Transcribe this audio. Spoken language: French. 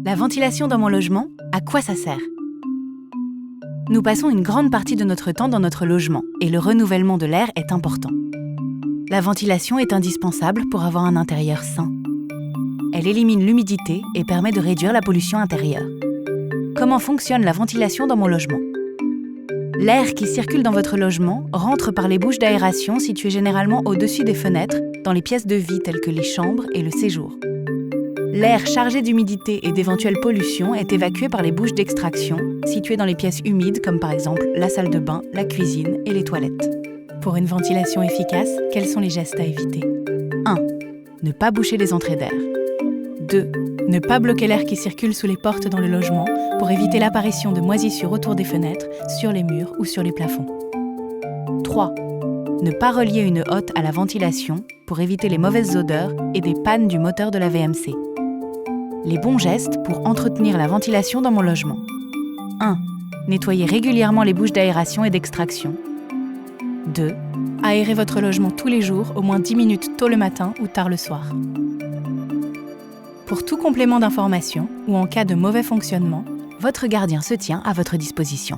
La ventilation dans mon logement, à quoi ça sert ? Nous passons une grande partie de notre temps dans notre logement et le renouvellement de l'air est important. La ventilation est indispensable pour avoir un intérieur sain. Elle élimine l'humidité et permet de réduire la pollution intérieure. Comment fonctionne la ventilation dans mon logement ? L'air qui circule dans votre logement rentre par les bouches d'aération situées généralement au-dessus des fenêtres, dans les pièces de vie telles que les chambres et le séjour. L'air chargé d'humidité et d'éventuelles pollutions est évacué par les bouches d'extraction, situées dans les pièces humides comme par exemple la salle de bain, la cuisine et les toilettes. Pour une ventilation efficace, quels sont les gestes à éviter ? 1. Ne pas boucher les entrées d'air. 2. Ne pas bloquer l'air qui circule sous les portes dans le logement pour éviter l'apparition de moisissures autour des fenêtres, sur les murs ou sur les plafonds. 3. Ne pas relier une hotte à la ventilation pour éviter les mauvaises odeurs et des pannes du moteur de la VMC. Les bons gestes pour entretenir la ventilation dans mon logement. 1. Nettoyer régulièrement les bouches d'aération et d'extraction. 2. Aérer votre logement tous les jours, au moins 10 minutes tôt le matin ou tard le soir. Pour tout complément d'information ou en cas de mauvais fonctionnement, votre gardien se tient à votre disposition.